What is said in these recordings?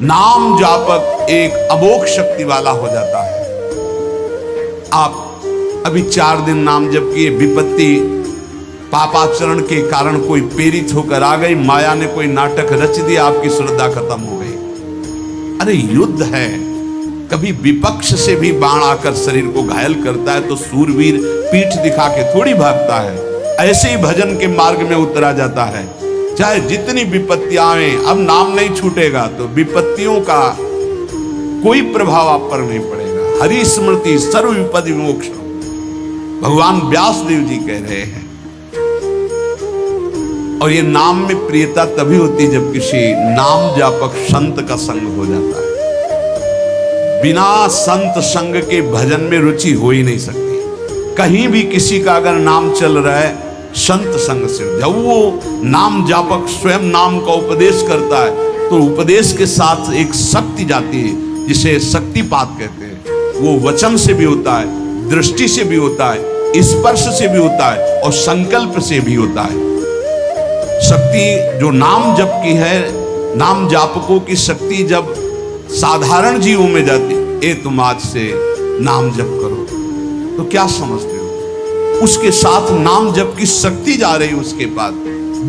नाम जापक एक अमोघ शक्ति वाला हो जाता है। आप अभी 4 दिन नाम जप किए, विपत्ति पापाचरण के कारण कोई प्रेरित होकर आ गई, माया ने कोई नाटक रच दिया, आपकी श्रद्धा खत्म हो गई। अरे युद्ध है, कभी विपक्ष से भी बाण आकर शरीर को घायल करता है तो सूरवीर पीठ दिखा के थोड़ी भागता है। ऐसे ही भजन के मार्ग में उतरा जाता है, चाहे जितनी विपत्तियां आए, अब नाम नहीं छूटेगा तो विपत्तियों का कोई प्रभाव आप पर नहीं पड़ेगा। हरि स्मृति सर्व विपत्ति मोक्ष, भगवान व्यासदेव जी कह रहे हैं। और ये नाम में प्रियता तभी होती जब किसी नाम जापक संत का संग हो जाता है। बिना संत संग के भजन में रुचि हो ही नहीं सकती। कहीं भी किसी का अगर नाम चल रहा है, संत संग से, जब वो नाम जापक स्वयं नाम का उपदेश करता है तो उपदेश के साथ एक शक्ति जाती है जिसे शक्तिपात कहते हैं। वो वचन से भी होता है, दृष्टि से भी होता है, स्पर्श से भी होता है और संकल्प से भी होता है। शक्ति जो नाम जप की है, नाम जापकों की शक्ति जब साधारण जीवों में जाती, ए तुम आज से नाम जप करो, तो क्या समझते हो? उसके साथ नाम जप की शक्ति जा रही, उसके पास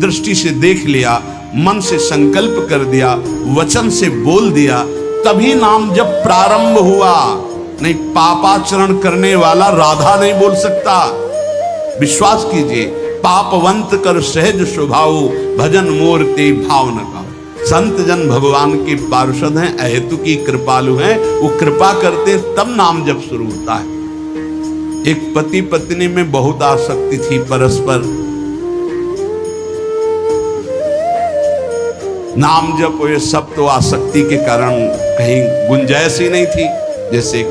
दृष्टि से देख लिया, मन से संकल्प कर दिया, वचन से बोल दिया, तभी नाम जप प्रारंभ हुआ। नहीं, पापाचरण करने वाला राधा नहीं बोल सकता। विश्वास कीजिए, पापवंत कर सहज स्वभाव, भजन मोर ते भाव न गाओ। संत जन भगवान के पार्षद हैं, अहेतु की कृपालु हैं, वो कृपा करते हैं तब नाम जप शुरू होता है। एक पति पत्नी में बहुत आसक्ति थी परस्पर, नाम जप ये सब तो आसक्ति के कारण कहीं गुंजाइश ही नहीं थी। जैसे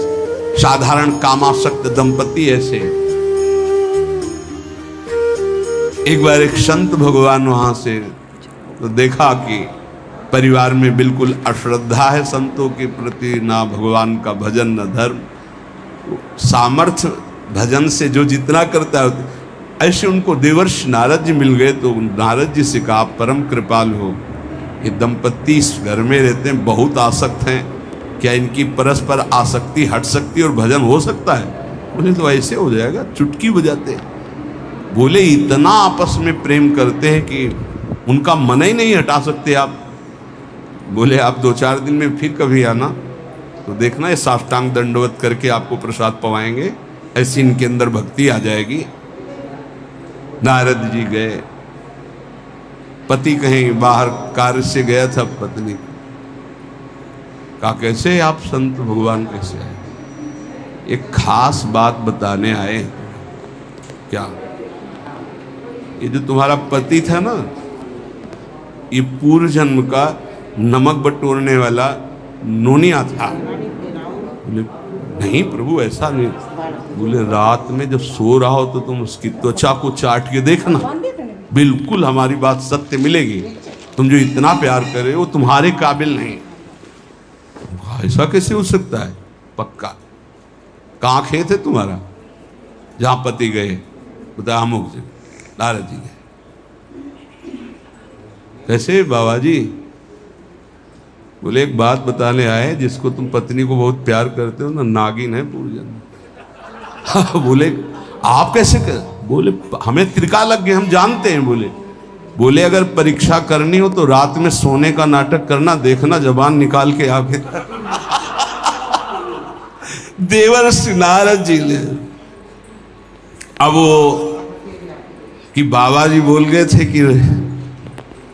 साधारण कामासक्त दंपति, ऐसे एक बार एक संत भगवान वहां से तो देखा कि परिवार में बिल्कुल अश्रद्धा है संतों के प्रति, ना भगवान का भजन न धर्म। सामर्थ्य भजन से जो जितना करता है, ऐसे उनको देवर्षि नारद जी मिल गए तो नारद जी से कहा, परम कृपाल हो, ये दंपत्ति इस घर में रहते हैं, बहुत आसक्त हैं, क्या इनकी परस्पर आसक्ति हट सकती है और भजन हो सकता है? बोले तो ऐसे हो जाएगा, चुटकी बजाते। बोले इतना आपस में प्रेम करते हैं कि उनका मन ही नहीं हटा सकते आप। बोले आप 2-4 दिन में फिर कभी आना तो देखना, ये साष्टांग दंडवत करके आपको प्रसाद पवाएंगे, ऐसी इनके अंदर भक्ति आ जाएगी। नारद जी गए, पति कहीं बाहर कार्य से गया था, पत्नी कहा कैसे आप संत भगवान कैसे आए? एक खास बात बताने आए। क्या? ये जो तुम्हारा पति था ना, ये पूर्व जन्म का नमक बटोरने वाला नोनिया था। बोले नहीं प्रभु ऐसा नहीं। बोले रात में जब सो रहा हो तो तुम उसकी त्वचा को चाट के देखना, बिल्कुल हमारी बात सत्य मिलेगी। तुम जो इतना प्यार कर रहे हो तुम्हारे काबिल नहीं। ऐसा कैसे हो सकता है? पक्का। कहाँ खेत है तुम्हारा? जहां पति गए, बता अमुक जी, नारद जी गए। कैसे बाबा जी? बोले एक बात बताने आए, जिसको तुम पत्नी को बहुत प्यार करते हो ना, नागिन है पूर्वजन्म। बोले आप कैसे कर? बोले हमें त्रिका लग गए, हम जानते हैं। बोले अगर परीक्षा करनी हो तो रात में सोने का नाटक करना, देखना जबान निकाल के आगे। देवर्षि नारद जी ने, अब वो कि बाबा जी बोल गए थे कि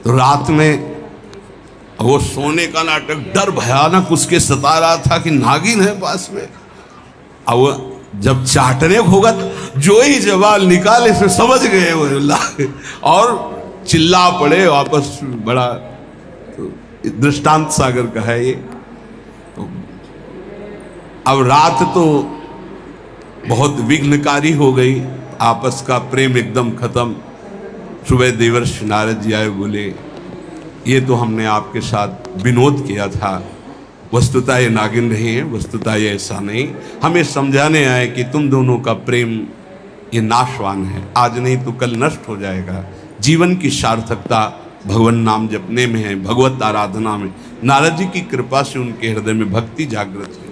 तो रात में वो सोने का नाटक, डर भयानक उसके सता रहा था कि नागिन है पास में। अब वो जब चाटने होगा तो जो ही जवान निकाले फिर समझ गए वो, और चिल्ला पड़े वापस। बड़ा तो दृष्टांत सागर का है ये। तो अब रात तो बहुत विघ्नकारी हो गई, आपस का प्रेम एकदम खत्म। सुबह देवर्षि नारद जी आए, बोले ये तो हमने आपके साथ विनोद किया था, वस्तुतः ये नागिन नहीं है, वस्तुतः ये ऐसा नहीं। हमें समझाने आए कि तुम दोनों का प्रेम ये नाशवान है, आज नहीं तो कल नष्ट हो जाएगा। जीवन की सार्थकता भगवान नाम जपने में है, भगवत आराधना में। नारद जी की कृपा से उनके हृदय में भक्ति जागृत हुई।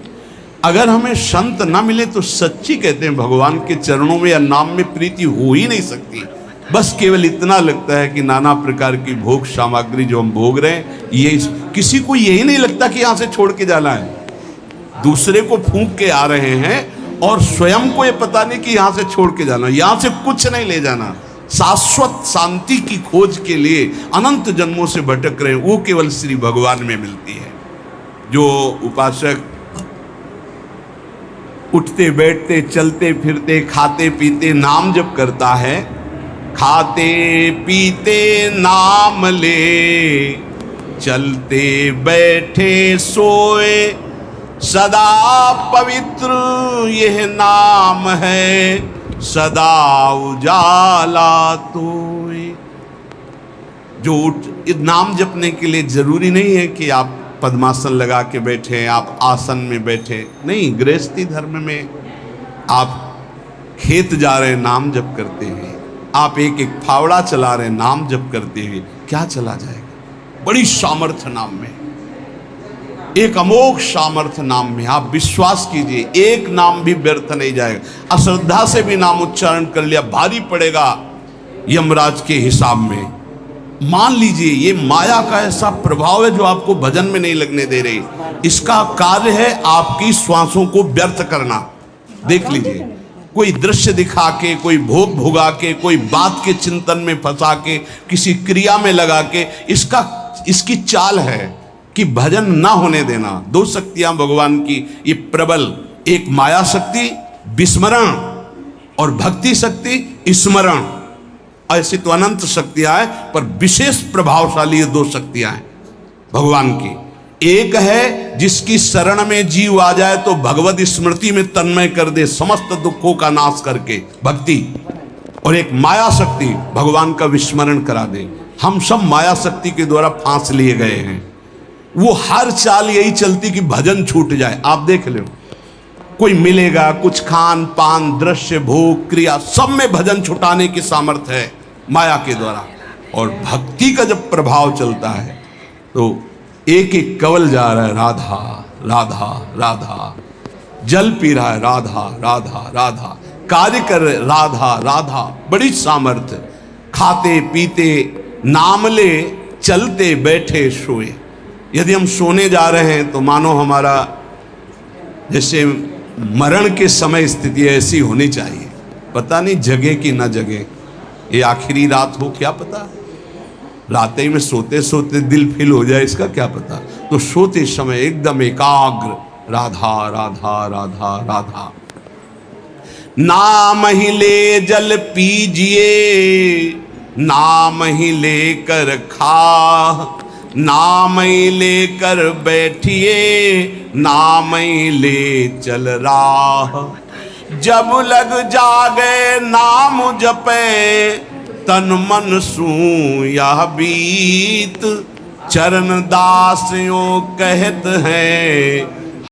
अगर हमें संत ना मिले तो सच्ची कहते हैं भगवान के चरणों में या नाम में प्रीति हो ही नहीं सकती। बस केवल इतना लगता है कि नाना प्रकार की भोग सामग्री जो हम भोग रहे हैं, ये किसी को यही नहीं लगता कि यहाँ से छोड़ के जाना है। दूसरे को फूंक के आ रहे हैं और स्वयं को ये पता नहीं कि यहाँ से छोड़ के जाना, यहाँ से कुछ नहीं ले जाना। शाश्वत शांति की खोज के लिए अनंत जन्मों से भटक रहे हैं, वो केवल श्री भगवान में मिलती है। जो उपासक उठते बैठते चलते फिरते खाते पीते नाम जप करता है, खाते पीते नाम ले, चलते बैठे सोए, सदा पवित्र यह नाम है, सदा उजाला तोए। जो नाम जपने के लिए जरूरी नहीं है कि आप पद्मासन लगा के बैठे, आप आसन में बैठे, नहीं। गृहस्थी धर्म में आप खेत जा रहे नाम जप करते हैं, आप एक एक फावड़ा चला रहे नाम जप करते हुए, क्या चला जाएगा? बड़ी सामर्थ्य नाम में, एक अमोघ सामर्थ्य नाम में। आप विश्वास कीजिए, एक नाम भी व्यर्थ नहीं जाएगा। अश्रद्धा से भी नाम उच्चारण कर लिया, भारी पड़ेगा यमराज के हिसाब में। मान लीजिए ये माया का ऐसा प्रभाव है जो आपको भजन में नहीं लगने दे रही। इसका कार्य है आपकी श्वासों को व्यर्थ करना। देख लीजिए, कोई दृश्य दिखा के, कोई भोग भुगा के, कोई बात के चिंतन में फंसा के, किसी क्रिया में लगा के, इसकी चाल है कि भजन ना होने देना। दो शक्तियां भगवान की ये प्रबल, एक माया शक्ति विस्मरण और भक्ति शक्ति स्मरण। ऐसी तो अनंत शक्तियां हैं, पर विशेष प्रभावशाली ये दो शक्तियां हैं भगवान की। एक है जिसकी शरण में जीव आ जाए तो भगवत स्मृति में तन्मय कर दे, समस्त दुखों का नाश करके, भक्ति। और एक माया शक्ति भगवान का विस्मरण करा दे। हम सब माया शक्ति के द्वारा फांस लिए गए हैं। वो हर चाल यही चलती कि भजन छूट जाए। आप देख लो, कोई मिलेगा, कुछ खान पान दृश्य भोग क्रिया सब में भजन छुटाने की सामर्थ्य है माया के द्वारा। और भक्ति का जब प्रभाव चलता है तो एक एक कवल जा रहा है राधा राधा राधा, जल पी रहा है राधा राधा राधा, कार्य कर रहे राधा राधा, बड़ी सामर्थ्य। खाते पीते नाम ले, चलते बैठे सोए। यदि हम सोने जा रहे हैं तो मानो हमारा जैसे मरण के समय स्थिति ऐसी होनी चाहिए। पता नहीं जगे कि ना जगे, ये आखिरी रात हो, क्या पता। रात ही में सोते सोते दिल फील हो जाए, इसका क्या पता। तो सोते समय एकदम एकाग्र राधा राधा राधा राधा। नाम ही ले जल पीजिए, नाम ही लेकर खा, नाम ही लेकर बैठिए, नाम ही ले चल राह। जब लग जागे नाम जपे, तन मन सू यह बीत, चरण दास यो कहत हैं,